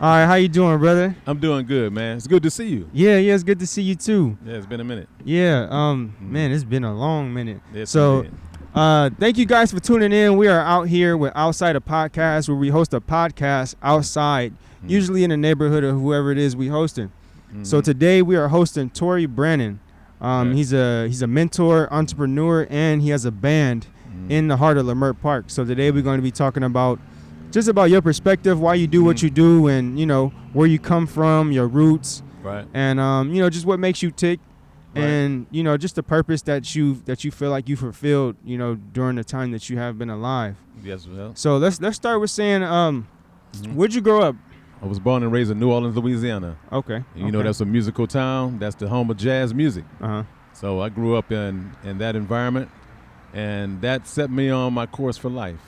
All right, how you doing, brother? I'm doing good, man. It's good to see you. Yeah, it's good to see you too. Yeah, it's been a minute. Yeah, man, it's been a long minute. Yes, So, indeed. thank you guys for tuning in. We are out here with Owtsida Podcast, where we host a podcast outside, usually in the neighborhood of whoever it is we hosting. So today we are hosting Torre Brannon. He's a mentor, entrepreneur, and he has a band in the heart of Leimert Park. So today we're going to be talking about just about your perspective, why you do what you do, and where you come from, your roots, right? And just what makes you tick, right. And just the purpose that you feel like you fulfilled, during the time that you have been alive. Yes, well. So let's start with saying, where'd you grow up? I was born and raised in New Orleans, Louisiana. Okay. And you know that's a musical town. That's the home of jazz music. So I grew up in that environment. And that set me on my course for life,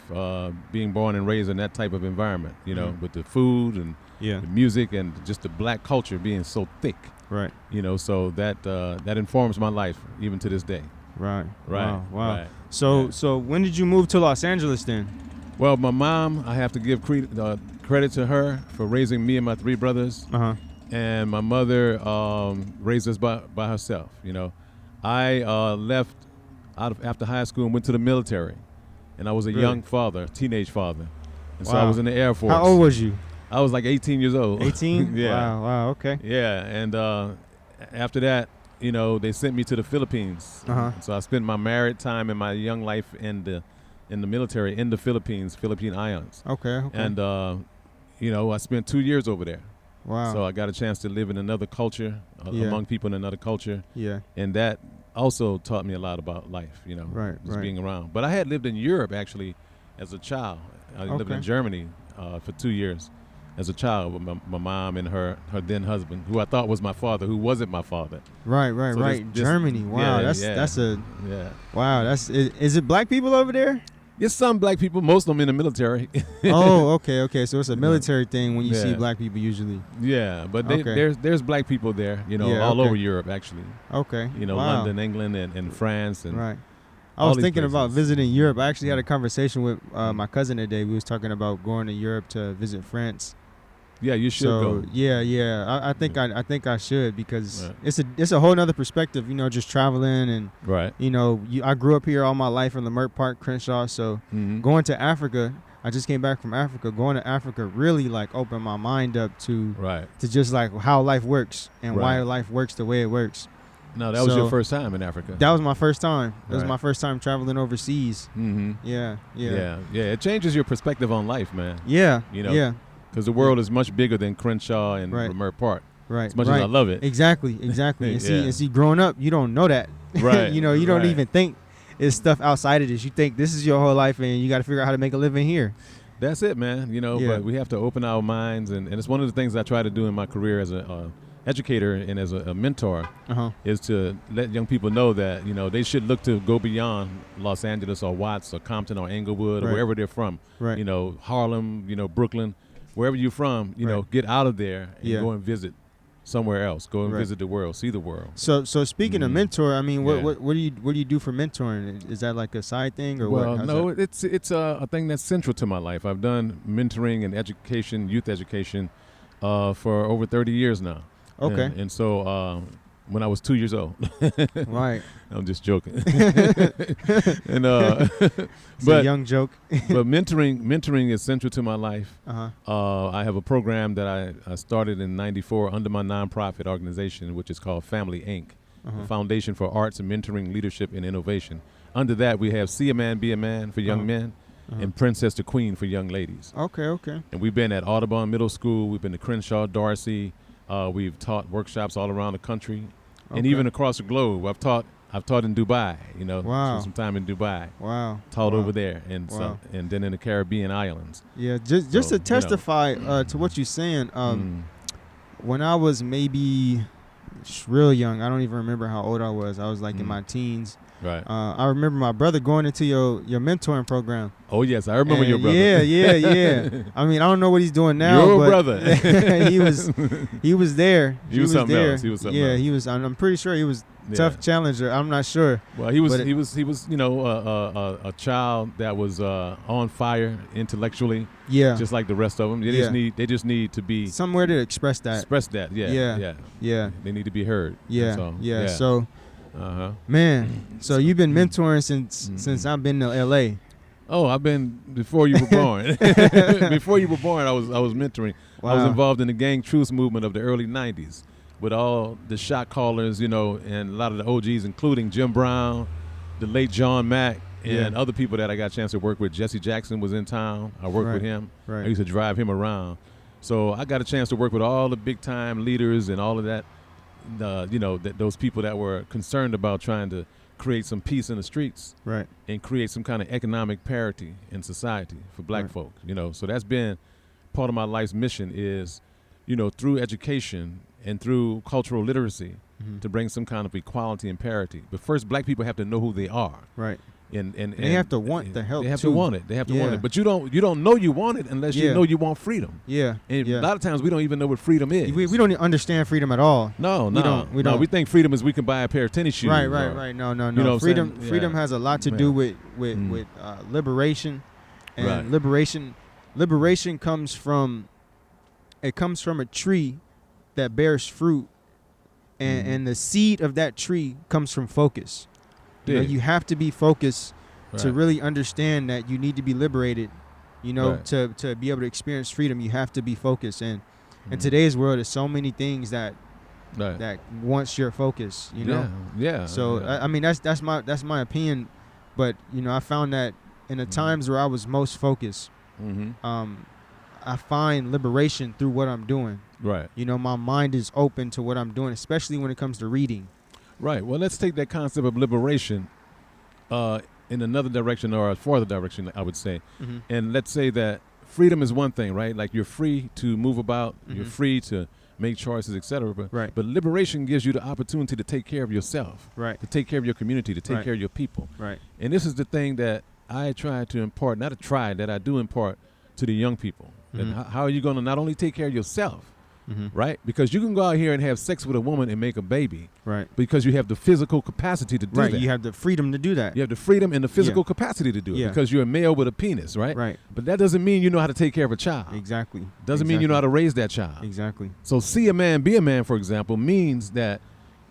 being born and raised in that type of environment, with the food and the music and just the black culture being so thick. Right. So that informs my life even to this day. Right. Right. Wow. Right. So when did you move to Los Angeles then? Well, my mom, I have to give credit to her for raising me and my three brothers. And my mother raised us by herself. I left after high school and went to the military, and I was a young father, teenage father, and so I was in the Air Force. How old was you? I was like 18 years old. 18? Yeah. Wow, okay. Yeah, and after that, they sent me to the Philippines. So I spent my married time and my young life in the military in the Philippine Islands. Okay. And I spent 2 years over there. Wow. So I got a chance to live in another culture, among people in another culture. Yeah. And that also taught me a lot about life, just being around. But I had lived in Europe, actually, as a child. I lived in Germany for 2 years as a child with my mom and her then husband, who I thought was my father, who wasn't my father. Right. So Germany. Wow, wow. Is it black people over there? It's some black people, most of them in the military. Oh, okay. So it's a military thing when you see black people usually. Yeah, but there's black people there, all over Europe, actually. Okay. Wow. London, England, and France. And right. I was thinking about visiting Europe. I actually had a conversation with my cousin today. We was talking about going to Europe to visit France. Yeah, you should go. Yeah. I think I should, because it's a whole nother perspective, just traveling and I grew up here all my life in Leimert Park, Crenshaw. So going to Africa, I just came back from Africa. Going to Africa really opened my mind up to just how life works and why life works the way it works. No, that was your first time in Africa. That was my first time. That was my first time traveling overseas. Yeah. It changes your perspective on life, man. Yeah. Because the world is much bigger than Crenshaw and Leimert Park. Right. As much as I love it. Exactly. And see, growing up, you don't know that. Right. You don't even think it's stuff outside of this. You think this is your whole life and you got to figure out how to make a living here. That's it, man. But we have to open our minds. And it's one of the things I try to do in my career as an educator and as a mentor is to let young people know that, they should look to go beyond Los Angeles or Watts or Compton or Inglewood or wherever they're from. Right. Harlem, Brooklyn. Wherever you're from, get out of there and go and visit somewhere else. Go and visit the world, see the world. So speaking of mentor, I mean, what do you do for mentoring? Is that like a side thing or what? Well, no, it's a thing that's central to my life. I've done mentoring and education, youth education, for over 30 years now. Okay. And so when I was 2 years old. Right. I'm just joking. And it's a young joke. But mentoring is central to my life. I have a program that I started in '94 under my nonprofit organization, which is called Family Inc., the Foundation for Arts and Mentoring, Leadership, and Innovation. Under that, we have See a Man, Be a Man for young men, and Princess to Queen for young ladies. Okay. And we've been at Audubon Middle School. We've been to Crenshaw, Darcy. We've taught workshops all around the country. And even across the globe. I've taught in Dubai, Wow. some time in Dubai. Wow. Taught over there and and then in the Caribbean islands. Yeah, just to testify to what you're saying, when I was maybe real young, I don't even remember how old I was. I was in my teens. Right. I remember my brother going into your mentoring program. Oh yes, I remember your brother. Yeah. I mean, I don't know what he's doing now. Your but brother. he was there. He was something else. He was something else. He was. I'm pretty sure he was tough challenger. I'm not sure. Well, he was a child that was on fire intellectually. Yeah. Just like the rest of them. They just need to be somewhere to express that. Yeah. They need to be heard. Yeah. So, man. So you've been mentoring since I've been to LA. Oh, I've been before you were born. Before you were born, I was mentoring. Wow. I was involved in the gang truce movement of the early '90s with all the shot callers, and a lot of the OGs, including Jim Brown, the late John Mack, and other people that I got a chance to work with. Jesse Jackson was in town. I worked with him. Right. I used to drive him around. So I got a chance to work with all the big time leaders and all of that. Those people that were concerned about trying to create some peace in the streets, right, and create some kind of economic parity in society for black folk. So that's been part of my life's mission is, through education and through cultural literacy, to bring some kind of equality and parity. But first, black people have to know who they are, right, and they have to want the help. They have to want it. They have to want it. But you don't know you want it unless you know you want freedom. Yeah. And a lot of times we don't even know what freedom is. We don't understand freedom at all. No. We don't. We think freedom is we can buy a pair of tennis shoes. Right. No. Freedom has a lot to do with liberation, and liberation comes from a tree that bears fruit, and the seed of that tree comes from focus. You have to be focused to really understand that you need to be liberated. To be able to experience freedom, you have to be focused. And in today's world, there's so many things that wants your focus. So I mean, that's my opinion. But I found that in the times where I was most focused, I find liberation through what I'm doing. Right. My mind is open to what I'm doing, especially when it comes to reading. Right. Well, let's take that concept of liberation in another direction or a farther direction, I would say. And let's say that freedom is one thing, right? Like you're free to move about, you're free to make choices, etc. But liberation gives you the opportunity to take care of yourself, right? To take care of your community, to take care of your people, right? And this is the thing that I try to impart, that I do impart to the young people. That how are you going to not only take care of yourself, right? Because you can go out here and have sex with a woman and make a baby, right? Because you have the physical capacity to do that. You have the freedom to do that. You have the freedom and the physical capacity to do it because you're a male with a penis, right? Right. But that doesn't mean you know how to take care of a child. Exactly. Doesn't mean you know how to raise that child. Exactly. So see a man, be a man, for example, means that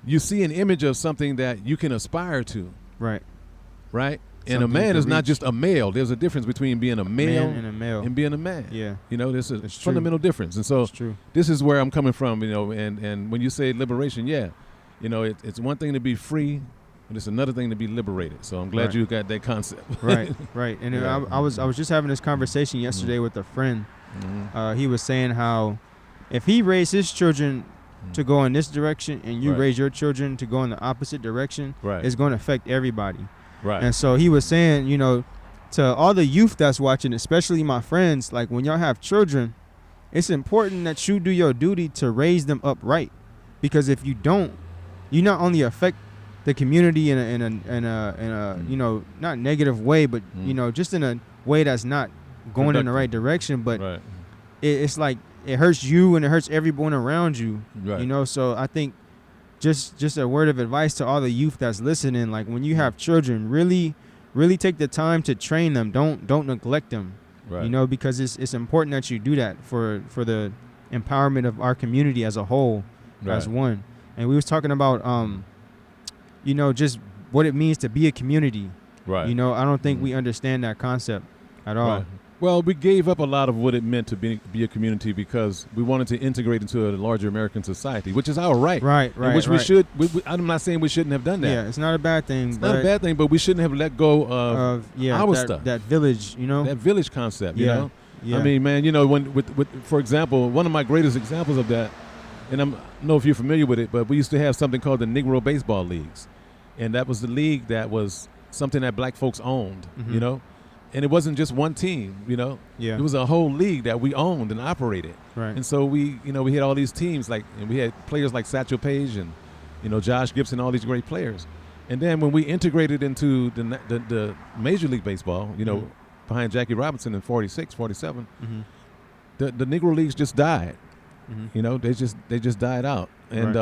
you see an image of something that you can aspire to. Right. Right? And a man is not just a male. There's a difference between being a male and being a man. Yeah. There's a fundamental difference. And so this is where I'm coming from, and when you say liberation, it's one thing to be free, but it's another thing to be liberated. So I'm glad you got that concept. Right. And I was just having this conversation yesterday with a friend. He was saying how if he raised his children to go in this direction and you raise your children to go in the opposite direction, it's going to affect everybody. Right. And so he was saying, to all the youth that's watching, especially my friends, like when y'all have children, it's important that you do your duty to raise them up right. Because if you don't, you not only affect the community in a not negative way, but just in a way that's not going in the right direction. But it's like it hurts you and it hurts everyone around you. Right. So I think just a word of advice to all the youth that's listening, like when you have children, really take the time to train them. Don't neglect them. Right. Because it's important that you do that for the empowerment of our community as a whole, as one. And we was talking about just what it means to be a community. Right. I don't think we understand that concept at all. Right. Well, we gave up a lot of what it meant to be a community because we wanted to integrate into a larger American society, which is our right. Right. Which we should. I'm not saying we shouldn't have done that. Yeah, it's not a bad thing. It's not a bad thing, but we shouldn't have let go of our stuff. That village, That village concept, Yeah. I mean, man, when for example, one of my greatest examples of that, and I don't know if you're familiar with it, but we used to have something called the Negro Baseball Leagues, and that was the league that was something that black folks owned, And it wasn't just one team, It was a whole league that we owned and operated. Right. And so we had all these teams and we had players like Satchel Paige and, Josh Gibson, all these great players. And then when we integrated into the Major League Baseball, you know, behind Jackie Robinson in 46, 47, the Negro Leagues just died. You know, they just died out. And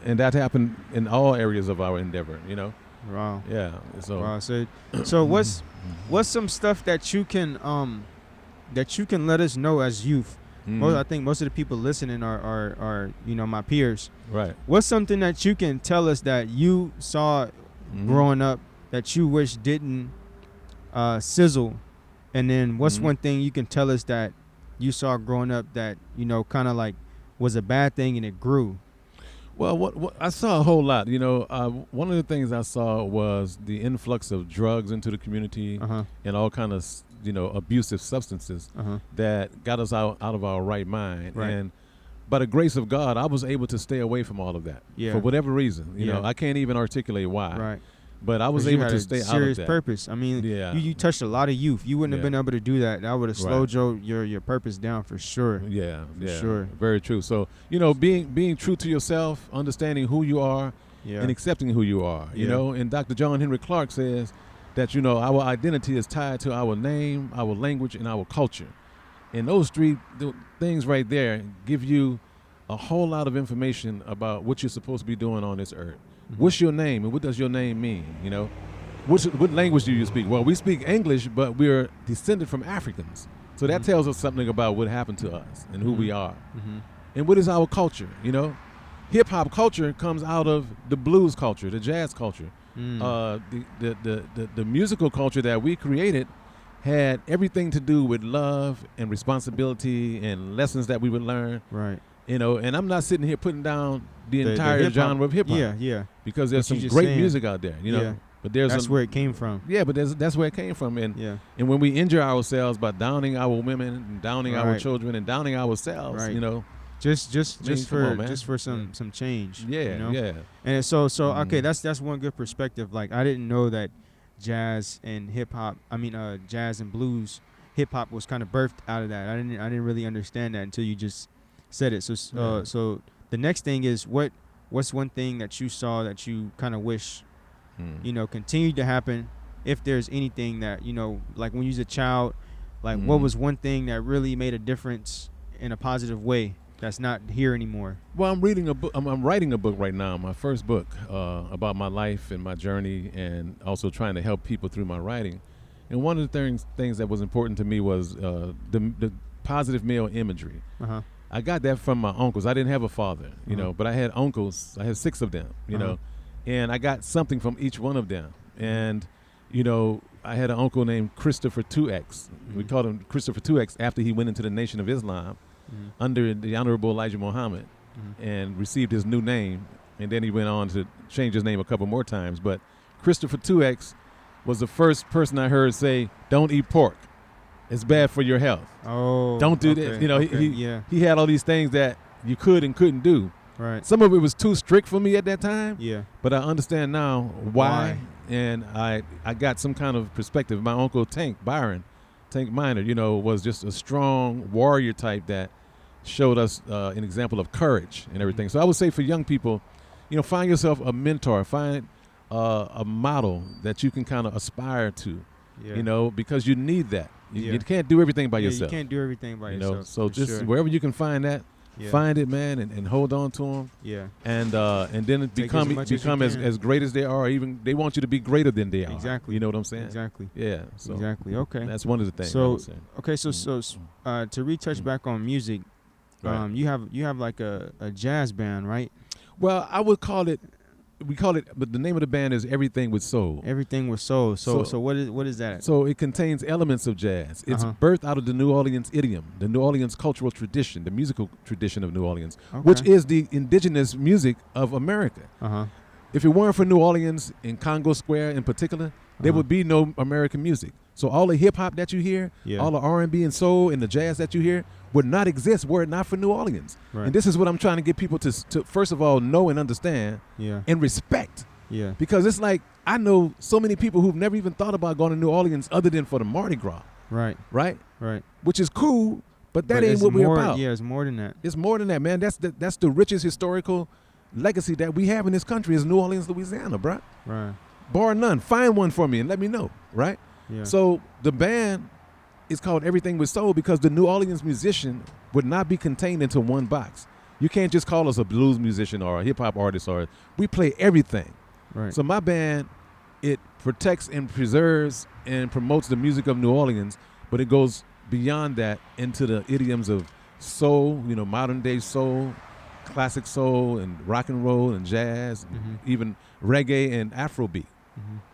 and that happened in all areas of our endeavor, you know. Wow. Yeah. So so what's some stuff that you can let us know as youth? I think most of the people listening are you know, my peers. Right. What's something that you can tell us that you saw growing up that you wish didn't sizzle? And then what's one thing you can tell us that you saw growing up that, you know, kind of like was a bad thing and it grew? Well, what I saw a whole lot. You know, one of the things I saw was the influx of drugs into the community and all kind of, you know, abusive substances that got us out of our right mind. Right. And by the grace of God, I was able to stay away from all of that for whatever reason. You know, I can't even articulate why. Right. But I was able to stay out of that. Serious purpose. I mean, you touched a lot of youth. You wouldn't have been able to do that. That would have slowed your purpose down for sure. Yeah, sure. Very true. So, you know, being true to yourself, understanding who you are, and accepting who you are. You know, and Dr. John Henry Clark says that, you know, our identity is tied to our name, our language, and our culture. And those three things right there give you a whole lot of information about what you're supposed to be doing on this earth. What's your name and what does your name mean? You know, what language do you speak? Well, we speak English, but we're descended from Africans. So that tells us something about what happened to us and who we are. And what is our culture? You know, hip hop culture comes out of the blues culture, the jazz culture. The musical culture that we created had everything to do with love and responsibility and lessons that we would learn. Right. You know, and I'm not sitting here putting down the entire genre of hip hop. Yeah. Because there's some great music out there, you know. Yeah. But that's where it came from. Yeah, but that's where it came from. And when we injure ourselves by downing our women and downing our children and downing ourselves, you know. Just for some change. Yeah, you know? yeah. And so okay, that's one good perspective. Like, I didn't know that jazz and hip hop, jazz and blues, hip hop was kind of birthed out of that. I didn't really understand that until you just said it. So the next thing is what's one thing that you saw that you kind of wish you know continued to happen, if there's anything that, you know, like when you was a child, like what was one thing that really made a difference in a positive way that's not here anymore? Well, I'm reading a book. I'm writing a book right now, my first book about my life and my journey, and also trying to help people through my writing. And one of the things that was important to me was the positive male imagery. I got that from my uncles. I didn't have a father, you know, but I had uncles. I had 6 of them, you know, and I got something from each one of them. And, you know, I had an uncle named Christopher 2X. We called him Christopher 2X after he went into the Nation of Islam under the Honorable Elijah Muhammad and received his new name. And then he went on to change his name a couple more times. But Christopher 2X was the first person I heard say, "Don't eat pork. It's bad for your health. Oh, don't do this." You know, he had all these things that you could and couldn't do. Right. Some of it was too strict for me at that time. Yeah. But I understand now why. And I got some kind of perspective. My uncle Tank Minor, you know, was just a strong warrior type that showed us an example of courage and everything. So I would say for young people, you know, find yourself a mentor, find a model that you can kind of aspire to, you know, because you need that. You can't do everything by yourself. You can't do everything by yourself. Know? So just wherever you can find that, find it, man, and hold on to them. Yeah. And then become as great as they are. Or even they want you to be greater than they are. Exactly. You know what I'm saying? Exactly. Yeah. So exactly. Okay. That's one of the things. So to retouch back on music, you have like a jazz band, right? Well, I would call it. We call it, but the name of the band is Everything with Soul. Everything with Soul. So what is that? So it contains elements of jazz. It's birthed out of the New Orleans idiom, the New Orleans cultural tradition, the musical tradition of New Orleans, which is the indigenous music of America. If it weren't for New Orleans and Congo Square in particular, there would be no American music. So all the hip hop that you hear, all the R&B and soul and the jazz that you hear would not exist were it not for New Orleans. Right. And this is what I'm trying to get people to first of all know and understand and respect. Yeah. Because it's like I know so many people who've never even thought about going to New Orleans other than for the Mardi Gras. Right. Right? Right. Which is cool, but that ain't what we're about. Yeah, it's more than that. It's more than that, man. That's the richest historical, legacy that we have in this country is New Orleans, Louisiana, bruh. Right. Bar none. Find one for me and let me know, right? Yeah. So the band is called Everything Soul because the New Orleans musician would not be contained into one box. You can't just call us a blues musician or a hip-hop artist, or we play everything. Right. So my band, it protects and preserves and promotes the music of New Orleans, but it goes beyond that into the idioms of soul, modern day soul, classic soul, and rock and roll and jazz, and even reggae and Afrobeat.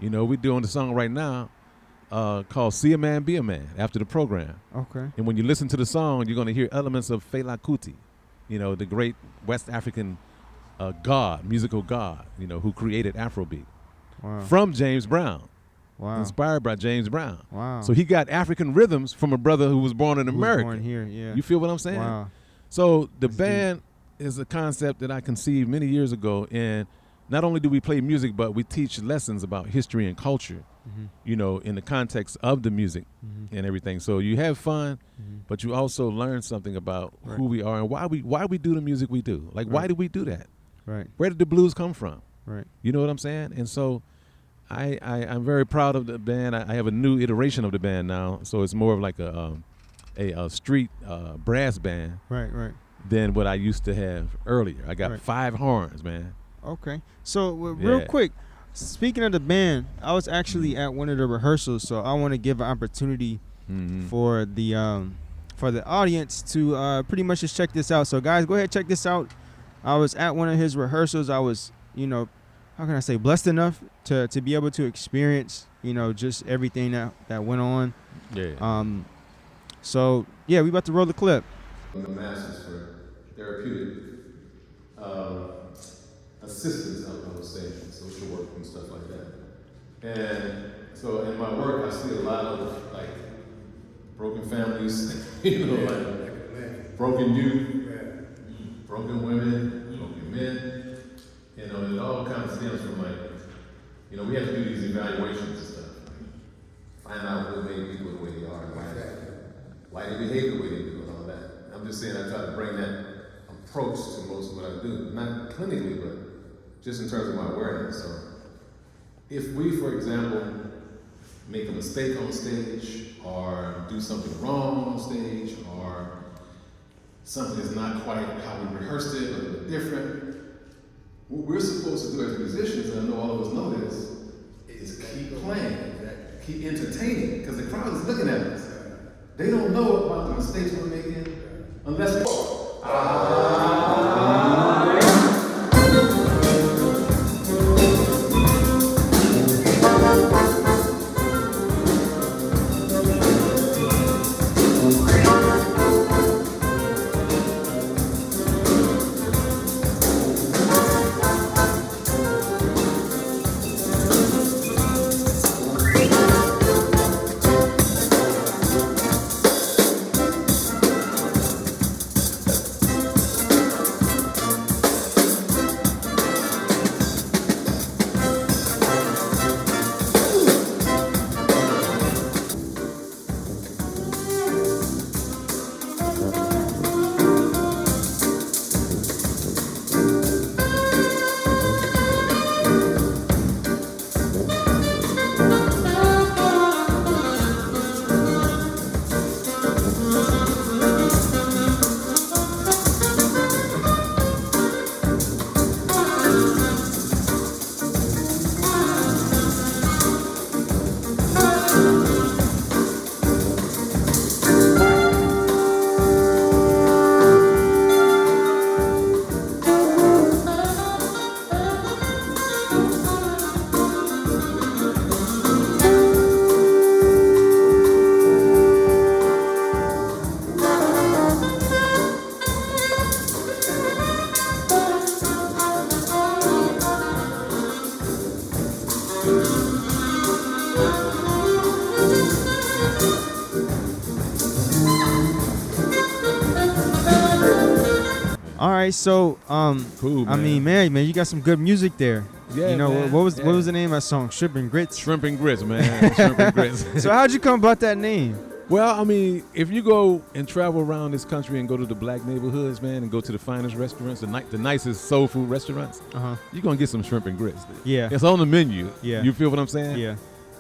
We're doing the song right now called See a Man, Be a Man, after the program. Okay. And when you listen to the song, you're going to hear elements of Fela Kuti, the great West African musical god, who created Afrobeat. Wow. From James Brown. Wow. Inspired by James Brown. Wow. So he got African rhythms from a brother who was born in America. Born here, yeah. You feel what I'm saying? Wow. So the That's band is a concept that I conceived many years ago, and not only do we play music, but we teach lessons about history and culture, in the context of the music and everything. So you have fun, but you also learn something about who we are and why we do the music we do. Like, why do we do that? Right. Where did the blues come from? Right. You know what I'm saying? And so I'm very proud of the band. I have a new iteration of the band now, so it's more of like a street brass band. Right. Than what I used to have earlier. I got 5 horns, man. Okay. So real quick, speaking of the band, I was actually at one of the rehearsals, so I want to give an opportunity for the audience to pretty much just check this out. So guys, go ahead, check this out. I was at one of his rehearsals. I was, how can I say, blessed enough to be able to experience, just everything that went on. Yeah. So yeah, we about to roll the clip. The masses for therapeutic assistance, I would say, social work and stuff like that. And so in my work, I see a lot of like broken families, like broken youth, broken women, broken men. It all kind of stems from like, we have to do these evaluations and stuff. Find out what made people the way they are, why they behave the way they do, and all that. I'm just saying I try to bring that approach to most of what I do, not clinically, but just in terms of my awareness. So if we, for example, make a mistake on stage or do something wrong on stage or something is not quite how we rehearsed it, a little bit different, what we're supposed to do as musicians, and I know all of us know this, is keep playing, keep entertaining, because the crowd is looking at us. They don't know about the mistakes we're making unless we All right, so Cool, man. I mean, man, you got some good music there. Yeah, man. What was the name of that song? Shrimp and Grits. Shrimp and Grits, man. Shrimp and Grits. So how'd you come about that name? Well, I mean, if you go and travel around this country and go to the black neighborhoods, man, and go to the finest restaurants, the nicest soul food restaurants, you're going to get some shrimp and grits. Yeah. It's on the menu. Yeah. You feel what I'm saying? Yeah.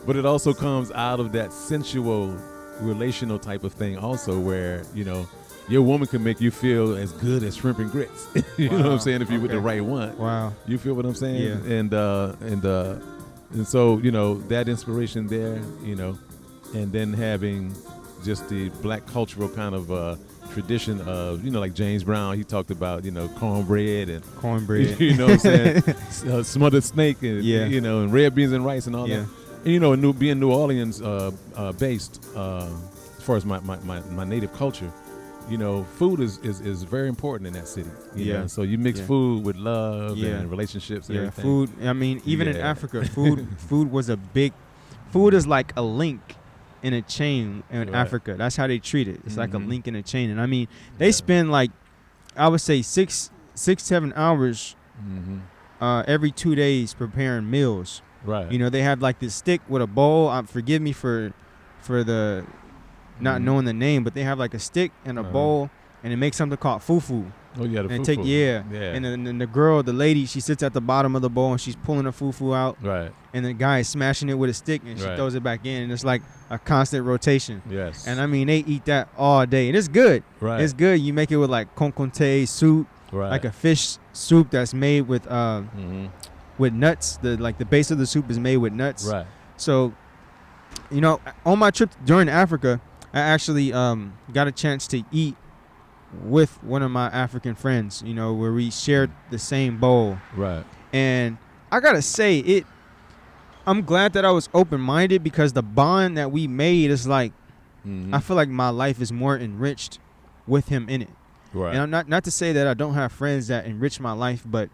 But it also comes out of that sensual, relational type of thing also where, you know, your woman can make you feel as good as shrimp and grits. You know what I'm saying? If you're with the right one. Wow. You feel what I'm saying? Yeah. And so, you know, that inspiration there, you know, and then having just the black cultural kind of tradition of, you know, like James Brown, he talked about, you know, cornbread. You know what I'm saying? Smothered snake and, you know, and red beans and rice and all that. And, you know, being New Orleans based, as far as my native culture, you know, food is very important in that city. You know? So you mix food with love and relationships and everything. Food, I mean, even in Africa, food was food is like a link in a chain in Africa. That's how they treat it. It's like a link in a chain. And I mean, they spend like, I would say 7 hours every 2 days preparing meals. Right. You know, they have like this stick with a bowl. Forgive me for the not knowing the name, but they have like a stick and a bowl, and they make something called fufu. Oh yeah, the and fufu. And then the girl, the lady, she sits at the bottom of the bowl and she's pulling the fufu out. Right. And the guy is smashing it with a stick and she throws it back in, and it's like a constant rotation. Yes. And I mean, they eat that all day, and it's good. Right. It's good. You make it with like conconte soup, like a fish soup that's made with nuts. The base of the soup is made with nuts. Right. So, you know, on my trip during Africa, I actually got a chance to eat with one of my African friends, you know, where we shared the same bowl. Right. And I gotta say, I'm glad that I was open-minded, because the bond that we made is like, I feel like my life is more enriched with him in it. Right. And I'm not to say that I don't have friends that enrich my life, but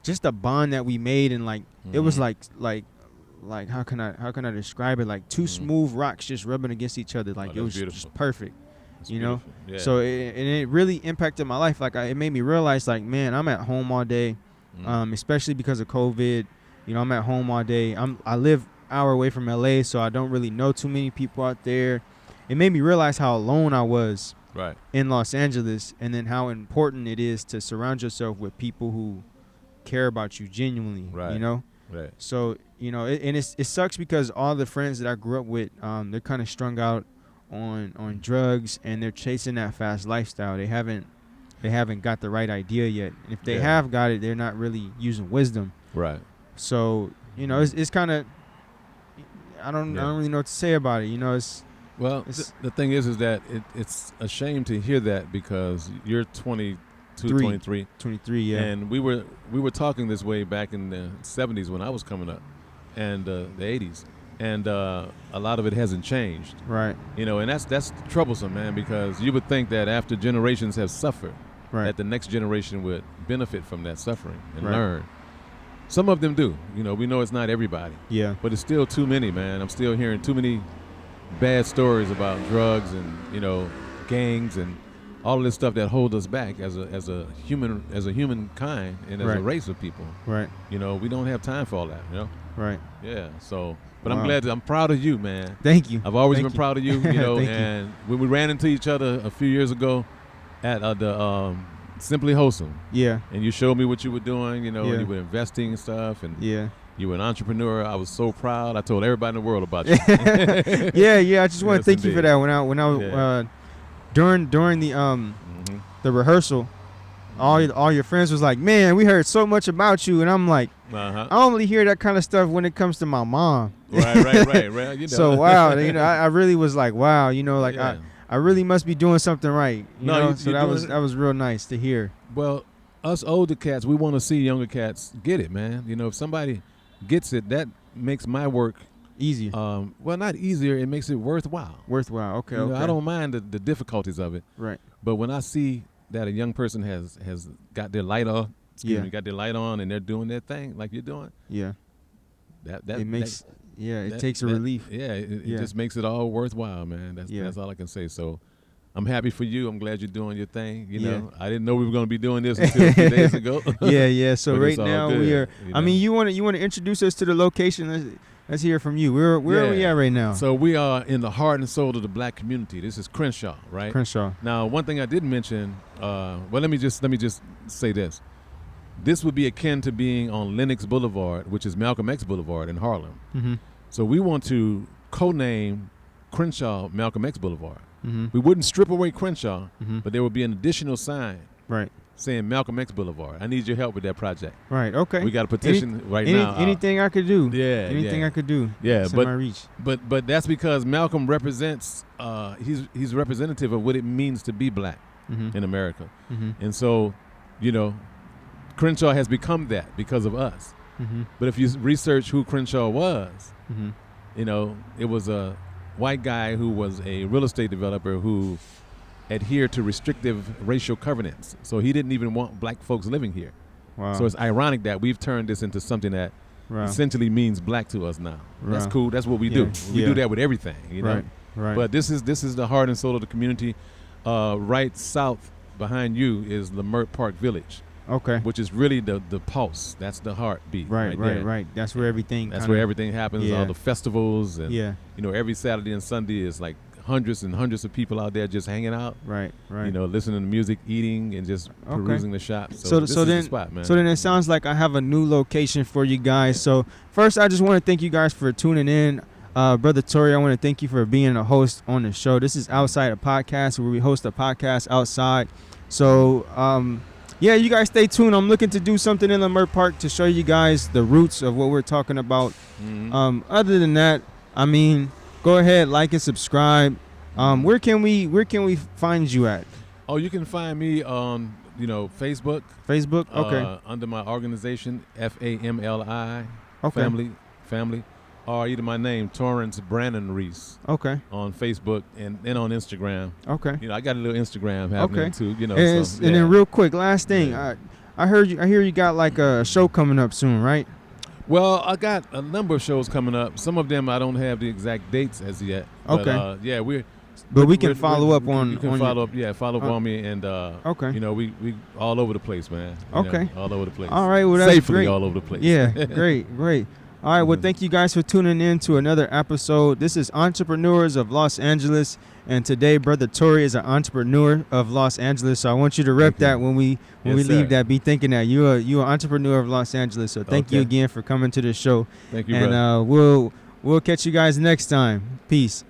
just the bond that we made, and like it was like how can I describe it? Like two smooth rocks just rubbing against each other. Like it was just perfect. You know, so it really impacted my life. Like it made me realize, like, man, I'm at home all day, especially because of COVID. You know, I'm at home all day. I live an hour away from LA, so I don't really know too many people out there. It made me realize how alone I was in Los Angeles, and then how important it is to surround yourself with people who care about you genuinely. You know, so you know, it sucks because all the friends that I grew up with, they're kind of strung out on drugs, and they're chasing that fast lifestyle. They haven't got the right idea yet. And if they have got it, they're not really using wisdom. Right. So, you know, it's kind of, I don't really know what to say about it. You know, the thing is that it's a shame to hear that, because you're 23, and we were talking this way back in the 70s when I was coming up, and the 80s. And a lot of it hasn't changed. Right. You know, and that's troublesome, man, because you would think that after generations have suffered, that the next generation would benefit from that suffering and learn. Some of them do. You know, we know it's not everybody. Yeah. But it's still too many, man. I'm still hearing too many bad stories about drugs and, you know, gangs and all of this stuff that hold us back as a humankind and as a race of people. Right. You know, we don't have time for all that, you know? Right. Yeah. So, but I'm proud of you, man. Thank you. I've always been proud of you, you know, and when we ran into each other a few years ago at the Simply Wholesome. Yeah. And you showed me what you were doing, you know, and you were investing and stuff, and you were an entrepreneur. I was so proud. I told everybody in the world about you. I just want to thank you for that. When I was during the rehearsal, all your friends was like, man, we heard so much about you, and I'm like, I don't really hear that kind of stuff when it comes to my mom. Right. You know. So wow, you know, I really was like, wow, you know, like I really must be doing something right. You know, so that was real nice to hear. Well, us older cats, we want to see younger cats get it, man. You know, if somebody gets it, that makes my work easier. Well, not easier. It makes it worthwhile. Okay. You know, I don't mind the difficulties of it. Right. But when I see that a young person has got their light off, got their light on, and they're doing their thing like you're doing. Yeah. It takes a relief. Yeah, it just makes it all worthwhile, man. That's all I can say. So I'm happy for you. I'm glad you're doing your thing. You know, I didn't know we were going to be doing this until a few days ago. So right now we are. You know? I mean, you want to introduce us to the location. Let's hear from you. Where are we at right now? So we are in the heart and soul of the black community. This is Crenshaw, right? Crenshaw. Now, one thing I didn't mention. Let me just say this. This would be akin to being on Lenox Boulevard, which is Malcolm X Boulevard in Harlem. Mm-hmm. So we want to co-name Crenshaw Malcolm X Boulevard. Mm-hmm. We wouldn't strip away Crenshaw, mm-hmm. but there would be an additional sign saying Malcolm X Boulevard. I need your help with that project. Right, okay. We got a petition now. Anything I could do. Yeah. Anything I could do. Yeah, but my reach. But that's because Malcolm represents he's representative of what it means to be black mm-hmm. in America. Mm-hmm. And so, Crenshaw has become that because of us. Mm-hmm. But if you research who Crenshaw was, mm-hmm. It was a white guy who was a real estate developer who adhered to restrictive racial covenants. So he didn't even want black folks living here. Wow. So it's ironic that we've turned this into something that essentially means black to us now. That's cool. That's what we do. We do that with everything, Right. But this is the heart and soul of the community. Right south behind you is Lamert Park Village. Okay. Which is really the pulse. That's the heartbeat. Right. That's where everything. That's where everything happens. Yeah. All the festivals and yeah. Every Saturday and Sunday is like hundreds and hundreds of people out there just hanging out. Right. Listening to music, eating, and just perusing the shops. So this is then, the spot, man. So then it sounds like I have a new location for you guys. So first, I just want to thank you guys for tuning in. Brother Torre, I want to thank you for being a host on the show. This is Outside a Podcast, where we host a podcast outside. So, yeah, you guys stay tuned. I'm looking to do something in Lamert Park to show you guys the roots of what we're talking about. Mm-hmm. Other than that, go ahead, like and subscribe. Where can we find you at? Oh, you can find me on Facebook. Facebook, okay. Under my organization FAMLI. Okay. Family. Or either my name, Torre Brannon Reese. Okay. On Facebook and on Instagram. Okay. I got a little Instagram happening too. And then real quick, last thing, I hear you got like a show coming up soon, right? Well, I got a number of shows coming up. Some of them I don't have the exact dates as yet. Okay. But we can follow up on. You can follow up on me and. Okay. We all over the place, man. Okay. All over the place. All right. Well, that's safely great. all over the place. Yeah. Great. All right, well, thank you guys for tuning in to another episode. This is Entrepreneurs of Los Angeles, and today, Brother Torre is an entrepreneur of Los Angeles, so I want you to rep that when we leave that. Be thinking that you're an entrepreneur of Los Angeles, so thank you again for coming to the show. Thank you, and brother. we'll catch you guys next time. Peace.